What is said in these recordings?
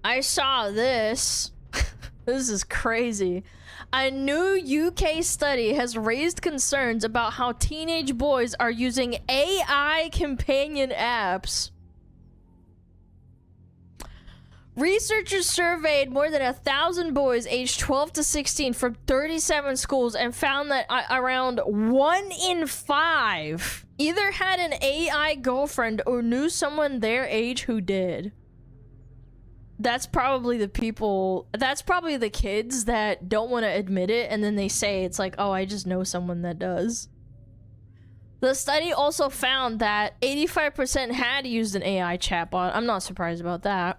I saw this. This is crazy. A new UK study has raised concerns about how teenage boys are using AI companion apps. Researchers surveyed more than 1,000 boys aged 12 to 16 from 37 schools and found that around 1 in 5 either had an AI girlfriend or knew someone their age who did. That's probably the people, that's probably the kids that don't want to admit it, and then they say it's like, oh, I just know someone that does. The study also found that 85% had used an AI chatbot. I'm not surprised about that.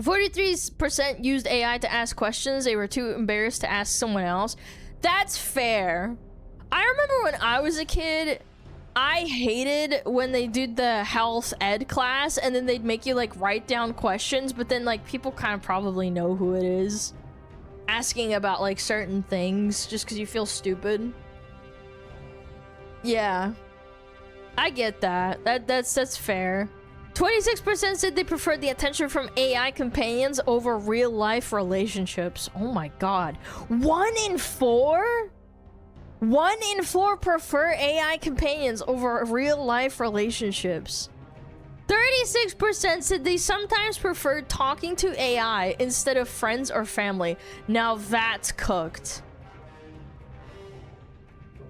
43% used AI to ask questions they were too embarrassed to ask someone else. That's fair. I remember when I was a kid, I hated when they did the health ed class and then they'd make you like write down questions, but then like people kind of probably know who it is asking about like certain things just because you feel stupid. Yeah, I get that. That's fair. 26% said they preferred the attention from AI companions over real life relationships. Oh my god. 1 in 4? 1 in 4 prefer AI companions over real-life relationships. 36% said they sometimes prefer talking to AI instead of friends or family. Now that's cooked.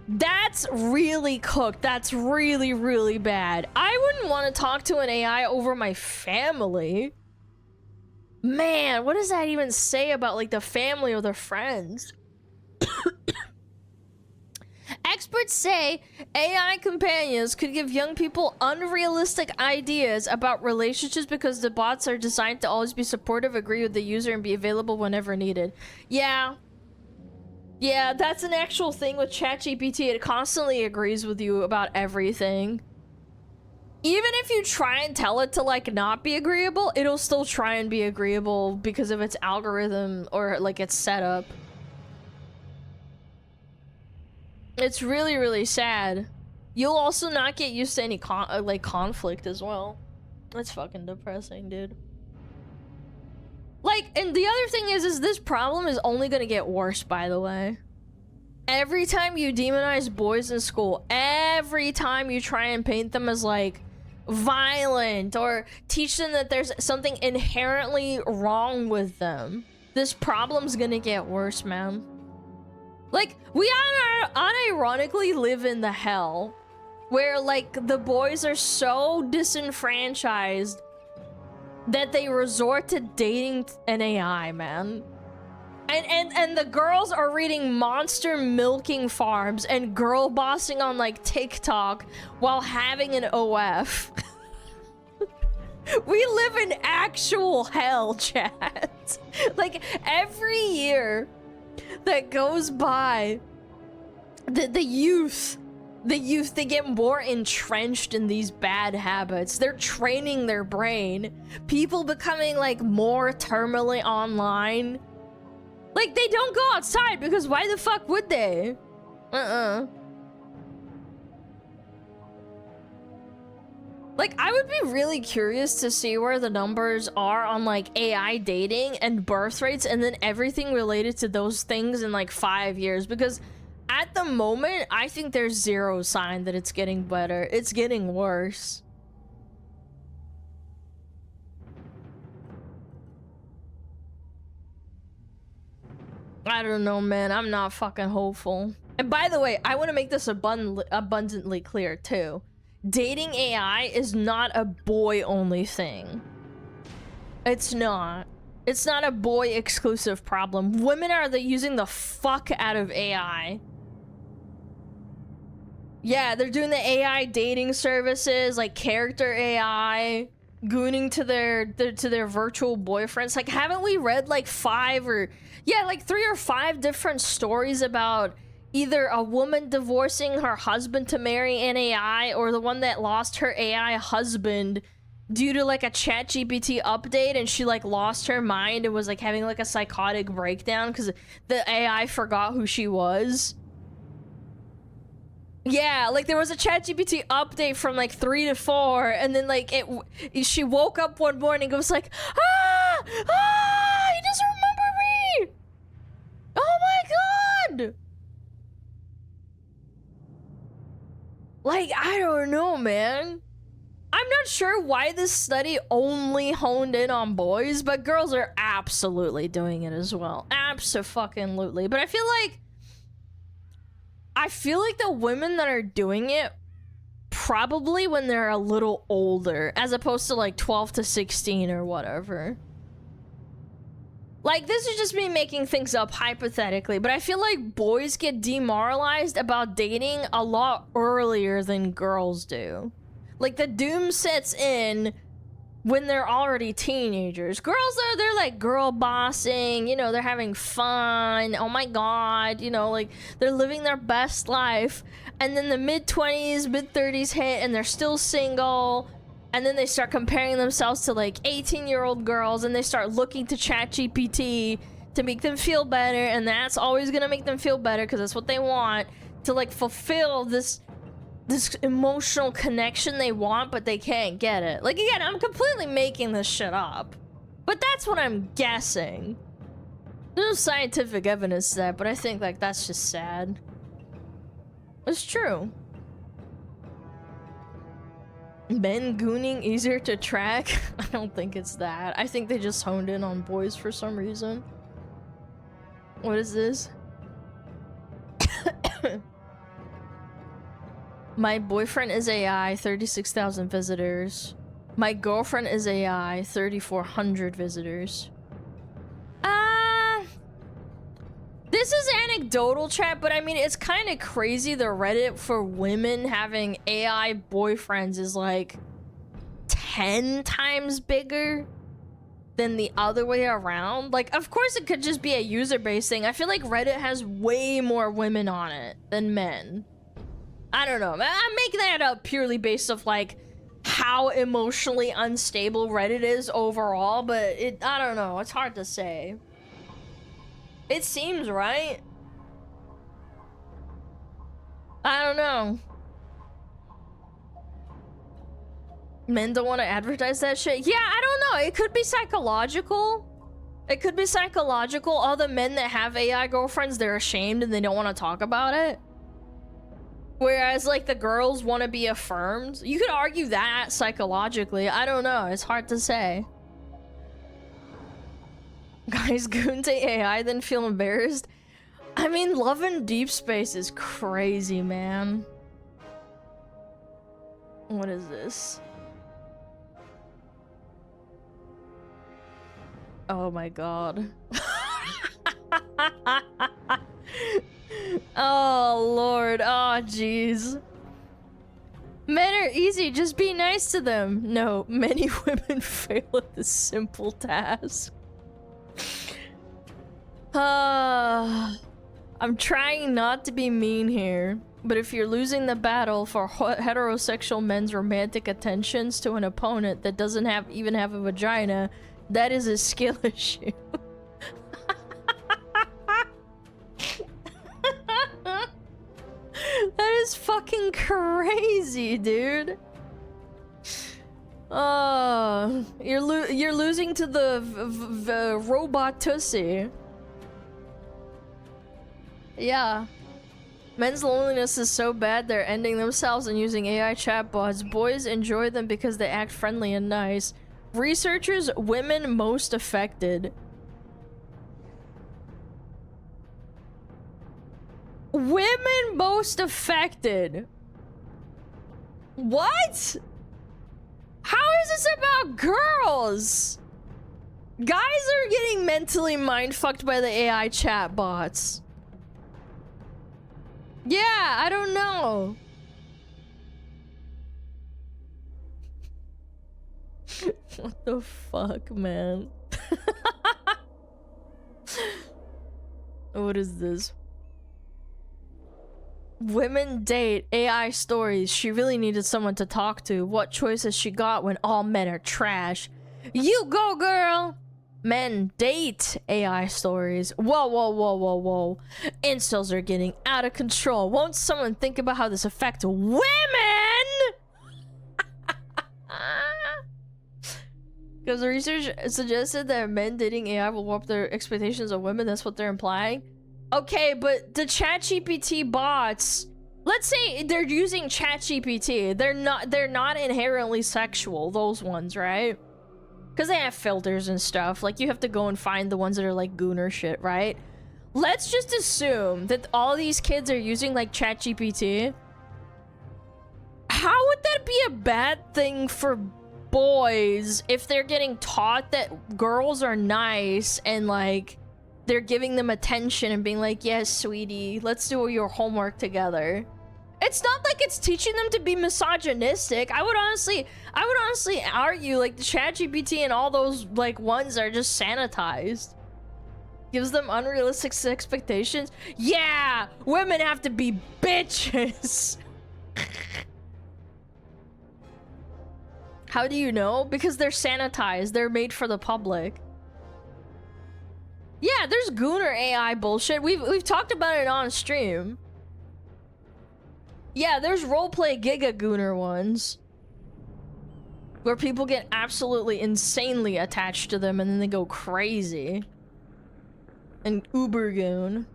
That's really cooked. That's really, really bad. I wouldn't want to talk to an AI over my family. Man, what does that even say about like the family or the friends? Experts say AI companions could give young people unrealistic ideas about relationships because the bots are designed to always be supportive, agree with the user, and be available whenever needed. Yeah. Yeah, that's an actual thing with ChatGPT. It constantly agrees with you about everything. Even if you try and tell it to like not be agreeable, it'll still try and be agreeable because of its algorithm or like its setup. It's really, really sad. You'll also not get used to any conflict as well. That's fucking depressing, dude. Like, and the other thing is this problem is only gonna get worse, by the way. Every time you demonize boys in school, every time you try and paint them as like violent or teach them that there's something inherently wrong with them, this problem's gonna get worse, man. Like, we unironically live in the hell where, like, the boys are so disenfranchised that they resort to dating an AI, man. And the girls are reading monster milking farms and girl bossing on, like, TikTok while having an OF. We live in actual hell, chat. Like, every year that goes by, the youth, they get more entrenched in these bad habits. They're training their brain. People becoming like more terminally online. Like, they don't go outside because why the fuck would they? Like, I would be really curious to see where the numbers are on, like, AI dating and birth rates and then everything related to those things in, like, 5 years. Because at the moment, I think there's zero sign that it's getting better. It's getting worse. I don't know, man. I'm not fucking hopeful. And by the way, I want to make this abundantly clear, too. Dating AI is not a boy-only thing. It's not. It's not a boy-exclusive problem. Women are using the fuck out of AI. Yeah, they're doing the AI dating services, like character AI, gooning to their virtual boyfriends. Like, haven't we read like 5 or... Yeah, like 3 or 5 different stories about either a woman divorcing her husband to marry an AI or the one that lost her AI husband due to like a ChatGPT update and she like lost her mind and was like having like a psychotic breakdown because the AI forgot who she was. Yeah, like there was a ChatGPT update from like 3 to 4, and then like she woke up one morning and was like, ah, he doesn't remember me. Oh my god. Like, I don't know, man. I'm not sure why this study only honed in on boys, but girls are absolutely doing it as well. Abso-fucking-lutely. But I feel like the women that are doing it probably when they're a little older, as opposed to like 12 to 16 or whatever. Like, this is just me making things up hypothetically, but I feel like boys get demoralized about dating a lot earlier than girls do. Like, the doom sets in when they're already teenagers. Girls, they're like girl bossing, you know, they're having fun. Oh my god, you know, like, they're living their best life. And then the mid-20s, mid-30s hit, and they're still single. And then they start comparing themselves to, like, 18-year-old girls, and they start looking to ChatGPT to make them feel better, and that's always gonna make them feel better, because that's what they want, to, like, fulfill this emotional connection they want, but they can't get it. Like, again, I'm completely making this shit up. But that's what I'm guessing. There's no scientific evidence to that, but I think, like, that's just sad. It's true. Men gooning easier to track? I don't think it's that. I think they just honed in on boys for some reason. What is this? My boyfriend is AI, 36,000 visitors. My girlfriend is AI, 3,400 visitors. This is anecdotal, chat, but I mean, it's kind of crazy. The Reddit for women having AI boyfriends is like 10 times bigger than the other way around. Like, of course it could just be a user-based thing. I feel like Reddit has way more women on it than men. I don't know. I'm making that up purely based off, like, how emotionally unstable Reddit is overall, but I don't know. It's hard to say. It seems right. I don't know. Men don't want to advertise that shit? Yeah, I don't know. It could be psychological. It could be psychological. All the men that have AI girlfriends, they're ashamed and they don't want to talk about it. Whereas, like, the girls want to be affirmed. You could argue that psychologically. I don't know. It's hard to say. Guys goon to AI then feel embarrassed. I mean, Love in Deep Space is crazy, man. What is this? Oh my god. Oh lord. Oh jeez. Men are easy, just be nice to them. No, many women fail at this simple task. I'm trying not to be mean here, but if you're losing the battle for heterosexual men's romantic attentions to an opponent that doesn't even have a vagina, that is a skill issue. That is fucking crazy, dude. You're losing to the robot tussie. Yeah. Men's loneliness is so bad they're ending themselves and using AI chatbots. Boys enjoy them because they act friendly and nice. Researchers, women most affected. Women most affected. What? How is this about girls? Guys are getting mentally mind-fucked by the AI chatbots. Yeah, I don't know. What the fuck, man? What is this? Women date AI stories. She really needed someone to talk to. What choices she got when all men are trash? You go, girl! men date AI stories. Whoa, whoa, whoa, whoa, whoa. Incels are getting out of control. Won't someone think about how this affects women? Because the research suggested that men dating AI will warp their expectations of women. That's what they're implying. Okay, but the ChatGPT bots, let's say they're using ChatGPT. They're not inherently sexual, those ones, right? Because they have filters and stuff. Like, you have to go and find the ones that are like gooner shit, right? Let's just assume that all these kids are using like ChatGPT. How would that be a bad thing for boys if they're getting taught that girls are nice and like they're giving them attention and being like, yes, sweetie, let's do your homework together? It's not like it's teaching them to be misogynistic. I would honestly argue like the ChatGPT and all those like ones are just sanitized. Gives them unrealistic expectations. Yeah, women have to be bitches. How do you know? Because they're sanitized. They're made for the public. Yeah, there's gooner AI bullshit. We've talked about it on stream. Yeah, there's roleplay giga gooner ones. Where people get absolutely insanely attached to them and then they go crazy. And uber goon.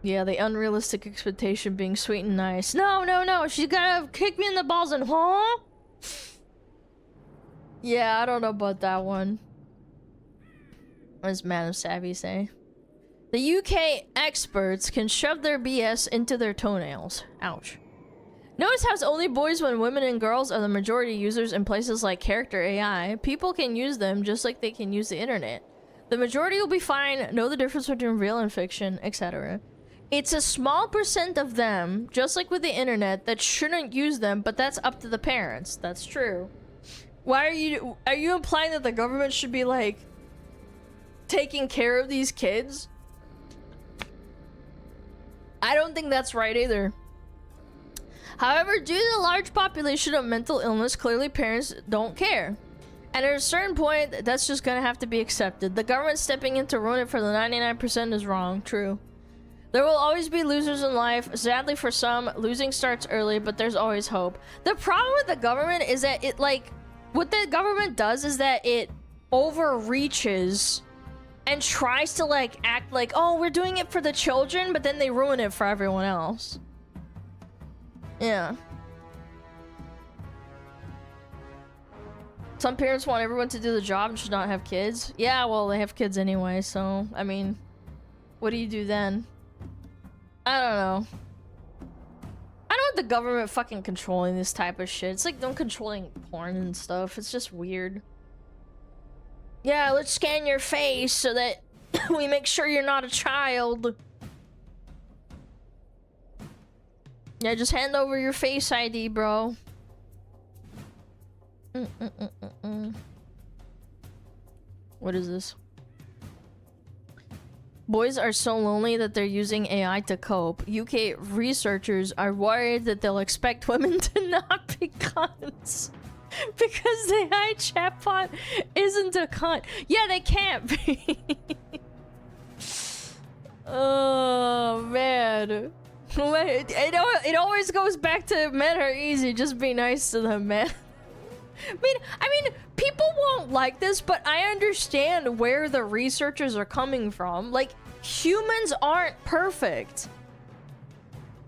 Yeah, the unrealistic expectation being sweet and nice. No, no, no, she's gotta kick me in the balls and huh? Yeah, I don't know about that one. What does Madam Savvy say? The UK experts can shove their BS into their toenails. Ouch. Notice how it's only boys when women and girls are the majority users in places like character AI. People can use them just like they can use the internet. The majority will be fine, know the difference between real and fiction, etc. It's a small percent of them, just like with the internet, that shouldn't use them, but that's up to the parents. That's true. Why are you implying that the government should be like taking care of these kids? I don't think that's right either. However, due to the large population of mental illness, clearly parents don't care. And at a certain point, that's just gonna have to be accepted. The government stepping in to ruin it for the 99% is wrong. True. There will always be losers in life. Sadly for some, losing starts early, but there's always hope. The problem with the government is that it, like, what the government does is that it overreaches and tries to, like, act like, oh, we're doing it for the children, but then they ruin it for everyone else. Yeah. Some parents want everyone to do the job and should not have kids. Yeah, well, they have kids anyway, so, I mean, what do you do then? I don't know. I don't want the government fucking controlling this type of shit. It's like them controlling porn and stuff. It's just weird. Yeah, let's scan your face so that we make sure you're not a child. Yeah, just hand over your face ID, bro. What is this? Boys are so lonely that they're using AI to cope. UK researchers are worried that they'll expect women to not be cunts. Because the AI chatbot isn't a cunt. Yeah, they can't be. Oh, man. It always goes back to men are easy. Just be nice to them, man. I mean, people won't like this, but I understand where the researchers are coming from. Like, humans aren't perfect.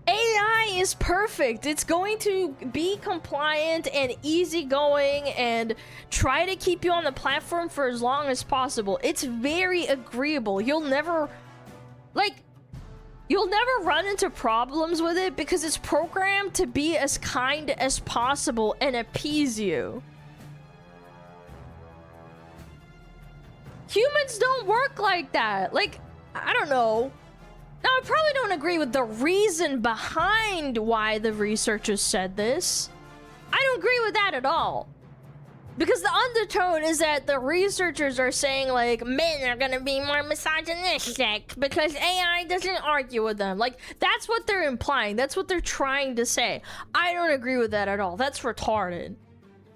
AI is perfect. It's going to be compliant and easygoing and try to keep you on the platform for as long as possible. It's very agreeable. You'll never run into problems with it because it's programmed to be as kind as possible and appease you. Humans don't work like that. Like, I don't know. Now, I probably don't agree with the reason behind why the researchers said this. I don't agree with that at all. Because the undertone is that the researchers are saying, like, men are gonna be more misogynistic because AI doesn't argue with them. Like, that's what they're implying. That's what they're trying to say. I don't agree with that at all. That's retarded.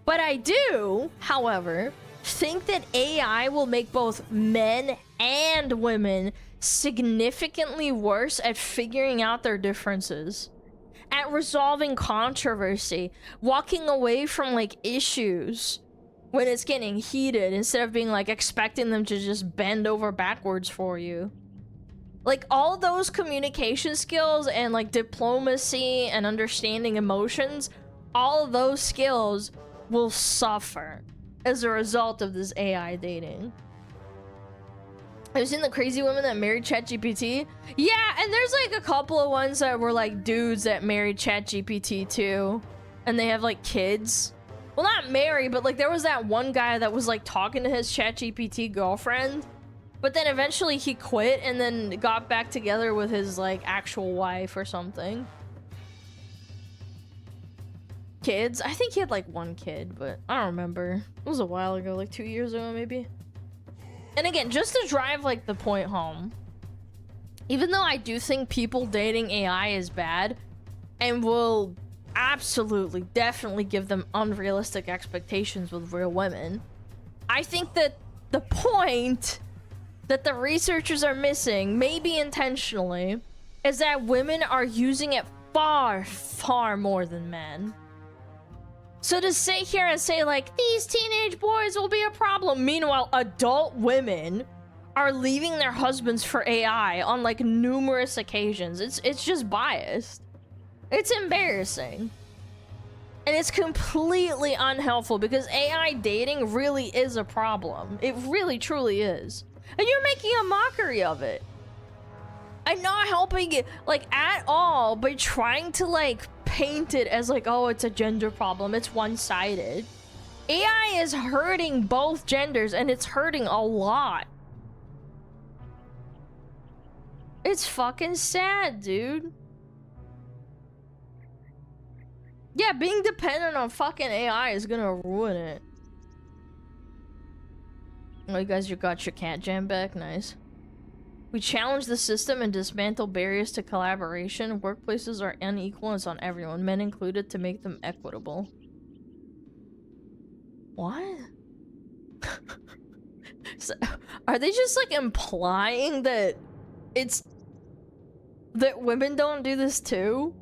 But I do, however, think that AI will make both men and women significantly worse at figuring out their differences, at resolving controversy, walking away from like issues when it's getting heated instead of being like expecting them to just bend over backwards for you. Like all those communication skills and like diplomacy and understanding emotions, all of those skills will suffer as a result of this AI dating. Have you seen the crazy women that married ChatGPT? Yeah, and there's like a couple of ones that were like dudes that married ChatGPT too. And they have like kids. Well, not married, but like there was that one guy that was like talking to his ChatGPT girlfriend. But then eventually he quit and then got back together with his like actual wife or something. Kids? I think he had like one kid, but I don't remember. It was a while ago, like 2 years ago maybe. And again, just to drive like the point home, even though I do think people dating AI is bad and will absolutely, definitely give them unrealistic expectations with real women, I think that the point that the researchers are missing, maybe intentionally, is that women are using it far, far more than men. So to sit here and say like, these teenage boys will be a problem, meanwhile adult women are leaving their husbands for AI on like numerous occasions, it's just biased. It's embarrassing. And it's completely unhelpful because AI dating really is a problem. It really truly is. And you're making a mockery of it. I'm not helping it like at all by trying to like paint it as like, oh, it's a gender problem, it's one-sided. AI is hurting both genders and it's hurting a lot. It's fucking sad, dude. Yeah, being dependent on fucking AI is gonna ruin it. Oh, you guys, you got your cat jam back? Nice. We challenge the system and dismantle barriers to collaboration. Workplaces are unequal and it's on everyone, men included, to make them equitable. What? So, are they just like implying that it's that women don't do this too?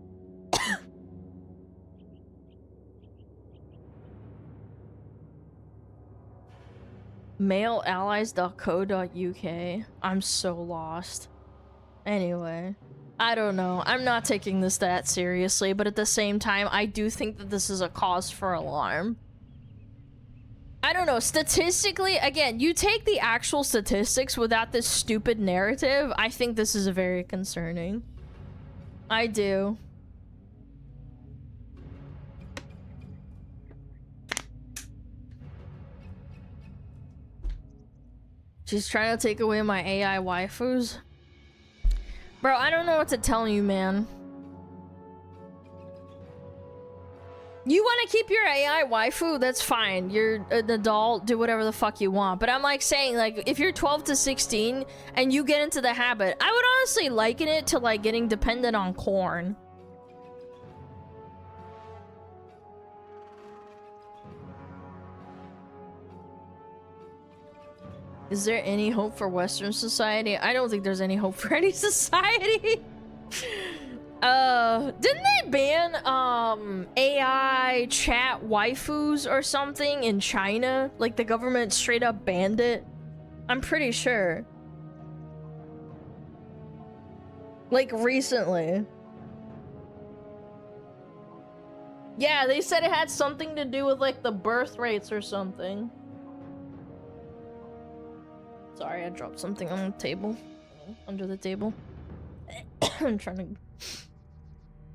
Maleallies.co.uk. I'm so lost. Anyway, I don't know. I'm not taking this that seriously, but at the same time, I do think that this is a cause for alarm. I don't know. Statistically, again, you take the actual statistics without this stupid narrative, I think this is very concerning. I do. She's trying to take away my AI waifus. Bro, I don't know what to tell you, man. You want to keep your AI waifu? That's fine. You're an adult, do whatever the fuck you want. But I'm like saying, like, if you're 12 to 16 and you get into the habit, I would honestly liken it to like getting dependent on corn. Is there any hope for Western society? I don't think there's any hope for any society. Didn't they ban AI chat waifus or something in China? Like the government straight up banned it? I'm pretty sure. Like recently. Yeah, they said it had something to do with like the birth rates or something. Sorry, I dropped something on the table. Under the table. I'm trying to...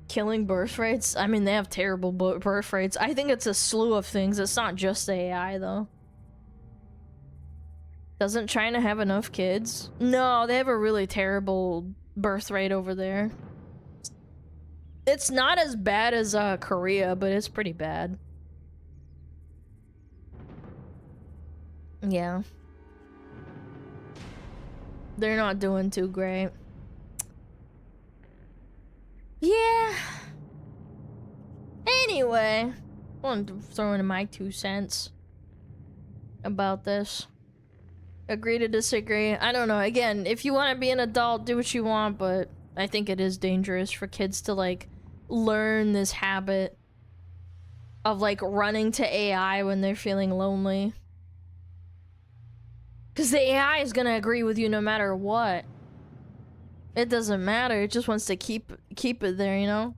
Killing birth rates? I mean, they have terrible birth rates. I think it's a slew of things. It's not just AI, though. Doesn't China have enough kids? No, they have a really terrible birth rate over there. It's not as bad as Korea, but it's pretty bad. Yeah. They're not doing too great. Yeah. Anyway, I wanted to throw in my 2 cents. about this. Agree to disagree. I don't know. Again, if you want to be an adult, do what you want, but I think it is dangerous for kids to, like, learn this habit of, like, running to AI when they're feeling lonely. Because the AI is gonna agree with you no matter what. It doesn't matter. It just wants to keep it there, you know?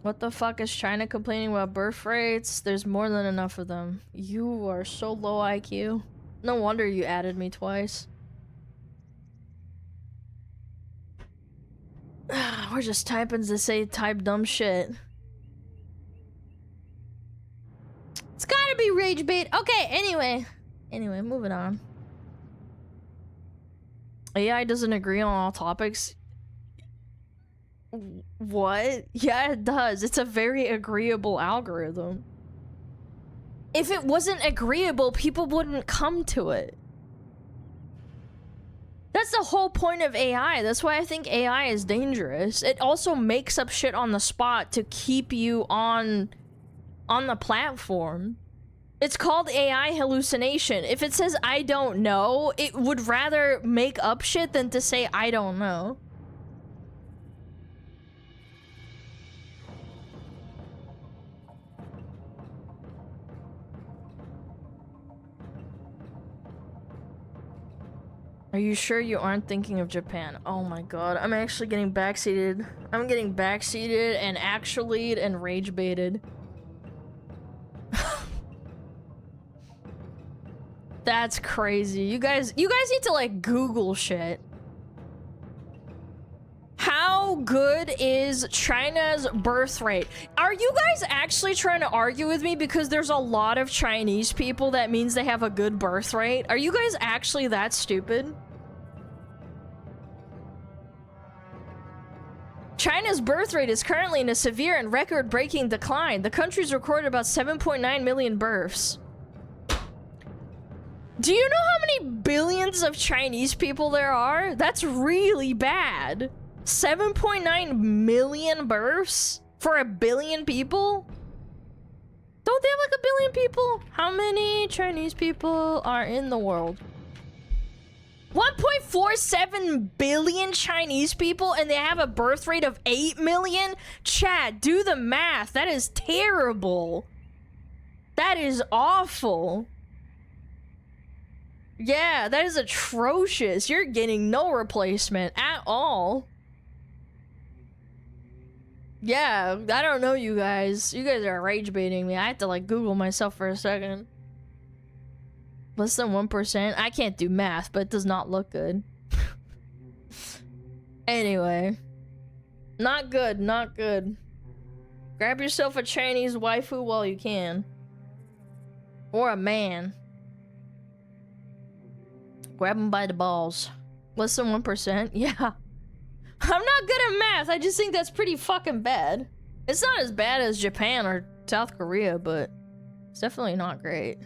What the fuck is China complaining about birth rates? There's more than enough of them. You are so low IQ. No wonder you added me twice. We're just typing to say type dumb shit. It's gotta be rage bait. Okay, anyway, moving on. AI doesn't agree on all topics. What? Yeah, it does. It's a very agreeable algorithm. If it wasn't agreeable, people wouldn't come to it. That's the whole point of AI. That's why I think AI is dangerous. It also makes up shit on the spot to keep you on the platform. It's called AI hallucination. If it says I don't know, it would rather make up shit than to say I don't know. Are you sure you aren't thinking of Japan? Oh my god, I'm actually getting backseated. I'm getting backseated and actually and rage baited. That's crazy. You guys need to like Google shit. How good is China's birth rate? Are you guys actually trying to argue with me because there's a lot of Chinese people that means they have a good birth rate? Are you guys actually that stupid? China's birth rate is currently in a severe and record-breaking decline. The country's recorded about 7.9 million births. Do you know how many billions of Chinese people there are? That's really bad. 7.9 million births for a billion people? Don't they have like a billion people? How many Chinese people are in the world? 1.47 billion Chinese people and they have a birth rate of 8 million? Chat, do the math. That is terrible. That is awful. Yeah, that is atrocious. You're getting no replacement at all. Yeah, I don't know you guys. You guys are rage baiting me. I had to like Google myself for a second. Less than 1%? I can't do math, but it does not look good. Anyway. Not good, not good. Grab yourself a Chinese waifu while you can. Or a man. Grab him by the balls. Less than 1%? Yeah. I'm not good at math. I just think that's pretty fucking bad. It's not as bad as Japan or South Korea, but it's definitely not great.